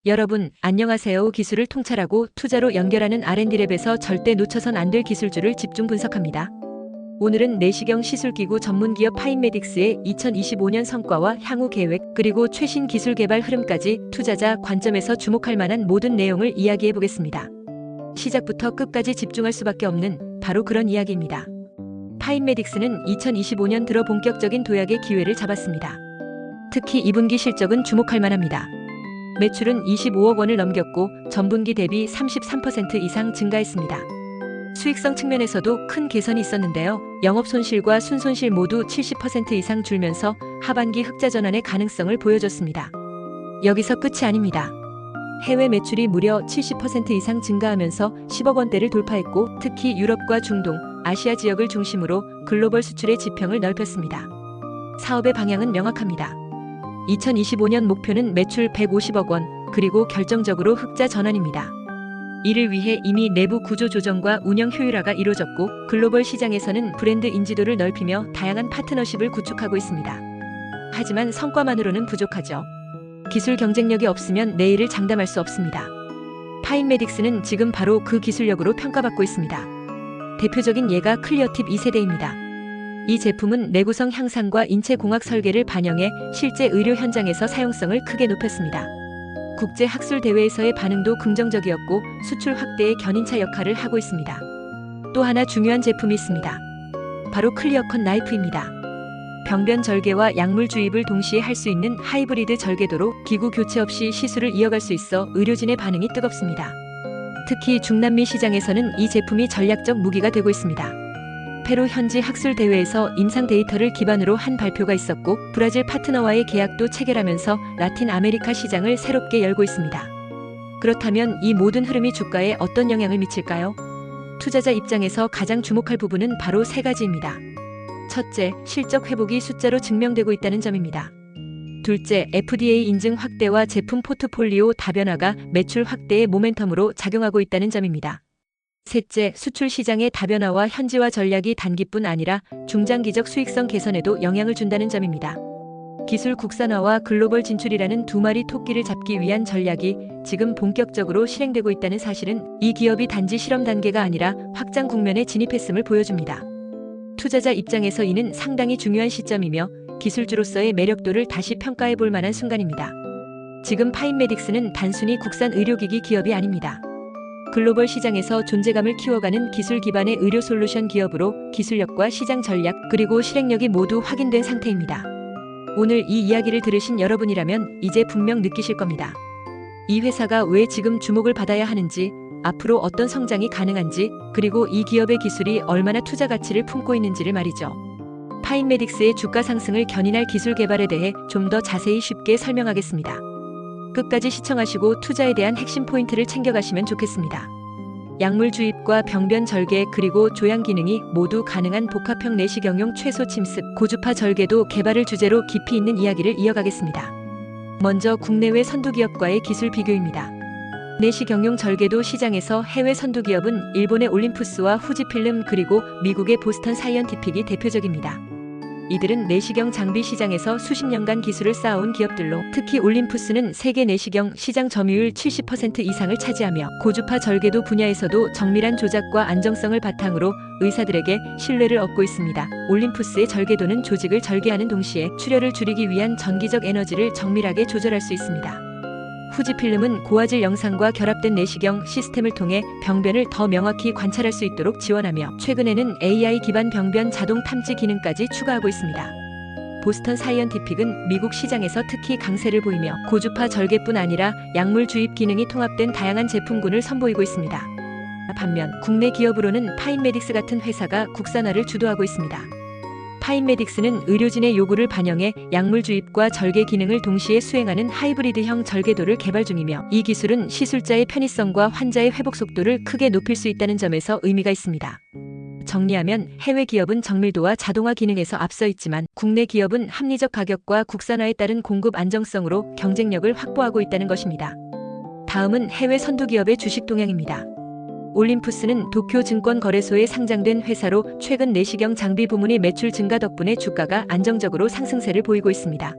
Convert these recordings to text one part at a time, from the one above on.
여러분, 안녕하세요. 기술을 통찰하고 투자로 연결하는 R&D랩에서 절대 놓쳐선 안 될 기술주를 집중 분석합니다. 오늘은 내시경 시술기구 전문기업 파인메딕스의 2025년 성과와 향후 계획, 그리고 최신 기술 개발 흐름까지 투자자 관점에서 주목할 만한 모든 내용을 이야기해 보겠습니다. 시작부터 끝까지 집중할 수밖에 없는 바로 그런 이야기입니다. 파인메딕스는 2025년 들어 본격적인 도약의 기회를 잡았습니다. 특히 2분기 실적은 주목할 만합니다. 매출은 25억 원을 넘겼고 전분기 대비 33% 이상 증가했습니다. 수익성 측면에서도 큰 개선이 있었는데요. 영업손실과 순손실 모두 70% 이상 줄면서 하반기 흑자 전환의 가능성을 보여줬습니다. 여기서 끝이 아닙니다. 해외 매출이 무려 70% 이상 증가하면서 10억 원대를 돌파했고 특히 유럽과 중동, 아시아 지역을 중심으로 글로벌 수출의 지평을 넓혔습니다. 사업의 방향은 명확합니다. 2025년 목표는 매출 150억 원, 그리고 결정적으로 흑자 전환입니다. 이를 위해 이미 내부 구조 조정과 운영 효율화가 이루어졌고 글로벌 시장에서는 브랜드 인지도를 넓히며 다양한 파트너십을 구축하고 있습니다. 하지만 성과만으로는 부족하죠. 기술 경쟁력이 없으면 내일을 장담할 수 없습니다. 파인메딕스는 지금 바로 그 기술력으로 평가받고 있습니다. 대표적인 예가 클리어팁 2세대입니다. 이 제품은 내구성 향상과 인체공학 설계를 반영해 실제 의료 현장에서 사용성을 크게 높였습니다. 국제 학술 대회에서의 반응도 긍정적이었고 수출 확대의 견인차 역할을 하고 있습니다. 또 하나 중요한 제품이 있습니다. 바로 클리어컷 나이프입니다. 병변 절개와 약물 주입을 동시에 할 수 있는 하이브리드 절개도로 기구 교체 없이 시술을 이어갈 수 있어 의료진의 반응이 뜨겁습니다. 특히 중남미 시장에서는 이 제품이 전략적 무기가 되고 있습니다. 페루 현지 학술 대회에서 임상 데이터를 기반으로 한 발표가 있었고 브라질 파트너와의 계약도 체결하면서 라틴 아메리카 시장을 새롭게 열고 있습니다. 그렇다면 이 모든 흐름이 주가에 어떤 영향을 미칠까요? 투자자 입장에서 가장 주목할 부분은 바로 세 가지입니다. 첫째, 실적 회복이 숫자로 증명되고 있다는 점입니다. 둘째, FDA 인증 확대와 제품 포트폴리오 다변화가 매출 확대의 모멘텀으로 작용하고 있다는 점입니다. 셋째, 수출 시장의 다변화와 현지화 전략이 단기뿐 아니라 중장기적 수익성 개선에도 영향을 준다는 점입니다. 기술 국산화와 글로벌 진출이라는 두 마리 토끼를 잡기 위한 전략이 지금 본격적으로 실행되고 있다는 사실은 이 기업이 단지 실험 단계가 아니라 확장 국면에 진입했음을 보여줍니다. 투자자 입장에서 이는 상당히 중요한 시점이며 기술주로서의 매력도를 다시 평가해 볼 만한 순간입니다. 지금 파인메딕스는 단순히 국산 의료기기 기업이 아닙니다. 글로벌 시장에서 존재감을 키워가는 기술 기반의 의료 솔루션 기업으로 기술력과 시장 전략 그리고 실행력이 모두 확인된 상태입니다. 오늘 이 이야기를 들으신 여러분이라면 이제 분명 느끼실 겁니다. 이 회사가 왜 지금 주목을 받아야 하는지, 앞으로 어떤 성장이 가능한지, 그리고 이 기업의 기술이 얼마나 투자 가치를 품고 있는지를 말이죠. 파인메딕스의 주가 상승을 견인할 기술 개발에 대해 좀 더 자세히 쉽게 설명하겠습니다. 끝까지 시청하시고 투자에 대한 핵심 포인트를 챙겨가시면 좋겠습니다. 약물 주입과 병변 절개 그리고 조향 기능이 모두 가능한 복합형 내시경용 최소 침습 고주파 절개도 개발을 주제로 깊이 있는 이야기를 이어가겠습니다. 먼저 국내외 선두기업과의 기술 비교입니다. 내시경용 절개도 시장에서 해외 선두기업은 일본의 올림푸스와 후지필름 그리고 미국의 보스턴 사이언티픽이 대표적입니다. 이들은 내시경 장비 시장에서 수십 년간 기술을 쌓아온 기업들로 특히 올림푸스는 세계 내시경 시장 점유율 70% 이상을 차지하며 고주파 절개도 분야에서도 정밀한 조작과 안정성을 바탕으로 의사들에게 신뢰를 얻고 있습니다. 올림푸스의 절개도는 조직을 절개하는 동시에 출혈을 줄이기 위한 전기적 에너지를 정밀하게 조절할 수 있습니다. 후지필름은 고화질 영상과 결합된 내시경 시스템을 통해 병변을 더 명확히 관찰할 수 있도록 지원하며 최근에는 AI 기반 병변 자동 탐지 기능까지 추가하고 있습니다. 보스턴 사이언티픽은 미국 시장에서 특히 강세를 보이며 고주파 절개뿐 아니라 약물 주입 기능이 통합된 다양한 제품군을 선보이고 있습니다. 반면 국내 기업으로는 파인메딕스 같은 회사가 국산화를 주도하고 있습니다. 파인메딕스는 의료진의 요구를 반영해 약물 주입과 절개 기능을 동시에 수행하는 하이브리드형 절개도를 개발 중이며 이 기술은 시술자의 편의성과 환자의 회복 속도를 크게 높일 수 있다는 점에서 의미가 있습니다. 정리하면 해외 기업은 정밀도와 자동화 기능에서 앞서 있지만 국내 기업은 합리적 가격과 국산화에 따른 공급 안정성으로 경쟁력을 확보하고 있다는 것입니다. 다음은 해외 선두기업의 주식 동향입니다. 올림푸스는 도쿄증권거래소에 상장된 회사로 최근 내시경 장비 부문의 매출 증가 덕분에 주가가 안정적으로 상승세를 보이고 있습니다.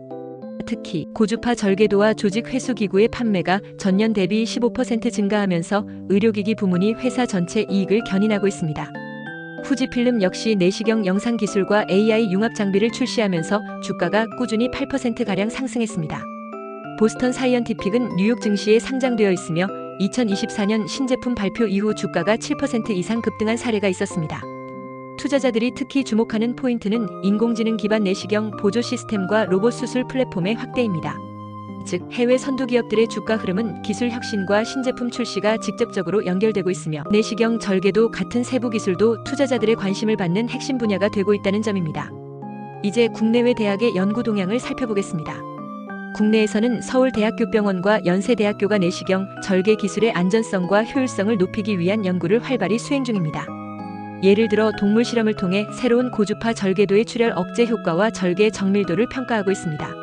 특히 고주파 절개도와 조직 회수 기구의 판매가 전년 대비 15% 증가하면서 의료기기 부문이 회사 전체 이익을 견인하고 있습니다. 후지필름 역시 내시경 영상기술과 AI 융합 장비를 출시하면서 주가가 꾸준히 8%가량 상승했습니다. 보스턴 사이언티픽은 뉴욕 증시에 상장되어 있으며 2024년 신제품 발표 이후 주가가 7% 이상 급등한 사례가 있었습니다. 투자자들이 특히 주목하는 포인트는 인공지능 기반 내시경 보조 시스템과 로봇 수술 플랫폼의 확대입니다. 즉, 해외 선두 기업들의 주가 흐름은 기술 혁신과 신제품 출시가 직접적으로 연결되고 있으며 내시경 절개도 같은 세부 기술도 투자자들의 관심을 받는 핵심 분야가 되고 있다는 점입니다. 이제 국내외 대학의 연구 동향을 살펴보겠습니다. 국내에서는 서울대학교병원과 연세대학교가 내시경 절개 기술의 안전성과 효율성을 높이기 위한 연구를 활발히 수행 중입니다. 예를 들어 동물 실험을 통해 새로운 고주파 절개도의 출혈 억제 효과와 절개 정밀도를 평가하고 있습니다.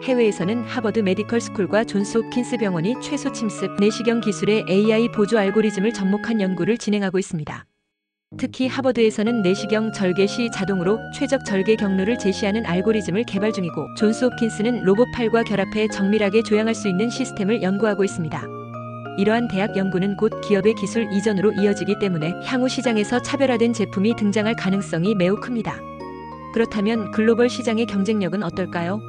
해외에서는 하버드 메디컬 스쿨과 존스 홉킨스 병원이 최소 침습 내시경 기술의 AI 보조 알고리즘을 접목한 연구를 진행하고 있습니다. 특히 하버드에서는 내시경 절개 시 자동으로 최적 절개 경로를 제시하는 알고리즘을 개발 중이고, 존스 홉킨스는 로봇 팔과 결합해 정밀하게 조향할 수 있는 시스템을 연구하고 있습니다. 이러한 대학 연구는 곧 기업의 기술 이전으로 이어지기 때문에 향후 시장에서 차별화된 제품이 등장할 가능성이 매우 큽니다. 그렇다면 글로벌 시장의 경쟁력은 어떨까요?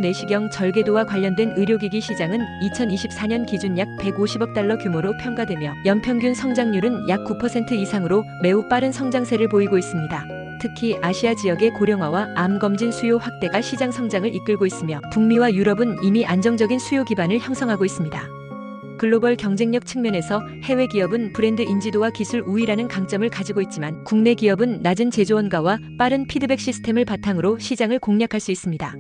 내시경 절개도와 관련된 의료기기 시장은 2024년 기준 약 150억 달러 규모로 평가되며 연평균 성장률은 약 9% 이상으로 매우 빠른 성장세를 보이고 있습니다. 특히 아시아 지역의 고령화와 암 검진 수요 확대가 시장 성장을 이끌고 있으며 북미와 유럽은 이미 안정적인 수요 기반을 형성하고 있습니다. 글로벌 경쟁력 측면에서 해외 기업은 브랜드 인지도와 기술 우위라는 강점을 가지고 있지만 국내 기업은 낮은 제조원가와 빠른 피드백 시스템을 바탕으로 시장을 공략할 수 있습니다.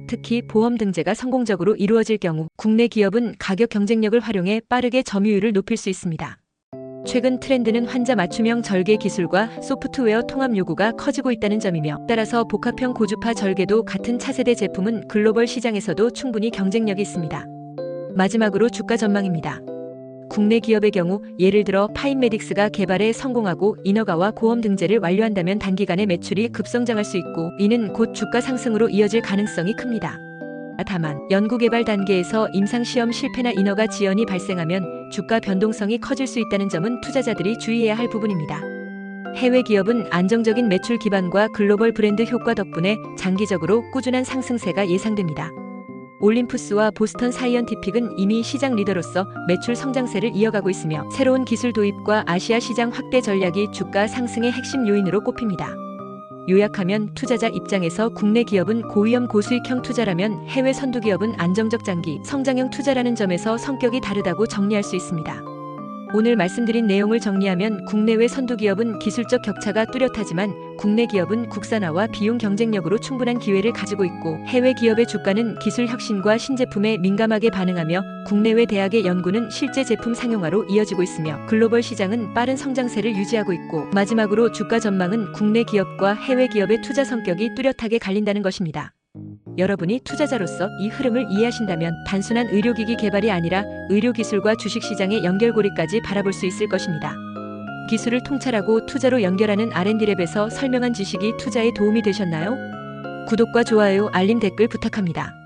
특히 보험 등재가 성공적으로 이루어질 경우 국내 기업은 가격 경쟁력을 활용해 빠르게 점유율을 높일 수 있습니다. 최근 트렌드는 환자 맞춤형 절개 기술과 소프트웨어 통합 요구가 커지고 있다는 점이며, 따라서 복합형 고주파 절개도 같은 차세대 제품은 글로벌 시장에서도 충분히 경쟁력이 있습니다. 마지막으로 주가 전망입니다. 국내 기업의 경우 예를 들어 파인메딕스가 개발에 성공하고 인허가와 고험 등재를 완료한다면 단기간에 매출이 급성장할 수 있고, 이는 곧 주가 상승으로 이어질 가능성이 큽니다. 다만 연구개발 단계에서 임상시험 실패나 인허가 지연이 발생하면 주가 변동성이 커질 수 있다는 점은 투자자들이 주의해야 할 부분입니다. 해외 기업은 안정적인 매출 기반과 글로벌 브랜드 효과 덕분에 장기적으로 꾸준한 상승세가 예상됩니다. 올림푸스와 보스턴 사이언티픽은 이미 시장 리더로서 매출 성장세를 이어가고 있으며 새로운 기술 도입과 아시아 시장 확대 전략이 주가 상승의 핵심 요인으로 꼽힙니다. 요약하면 투자자 입장에서 국내 기업은 고위험 고수익형 투자라면 해외 선두 기업은 안정적 장기 성장형 투자라는 점에서 성격이 다르다고 정리할 수 있습니다. 오늘 말씀드린 내용을 정리하면 국내외 선두 기업은 기술적 격차가 뚜렷하지만 국내 기업은 국산화와 비용 경쟁력으로 충분한 기회를 가지고 있고, 해외 기업의 주가는 기술 혁신과 신제품에 민감하게 반응하며 국내외 대학의 연구는 실제 제품 상용화로 이어지고 있으며 글로벌 시장은 빠른 성장세를 유지하고 있고, 마지막으로 주가 전망은 국내 기업과 해외 기업의 투자 성격이 뚜렷하게 갈린다는 것입니다. 여러분이 투자자로서 이 흐름을 이해하신다면 단순한 의료기기 개발이 아니라 의료기술과 주식시장의 연결고리까지 바라볼 수 있을 것입니다. 기술을 통찰하고 투자로 연결하는 R&D랩에서 설명한 지식이 투자에 도움이 되셨나요? 구독과 좋아요, 알림, 댓글 부탁합니다.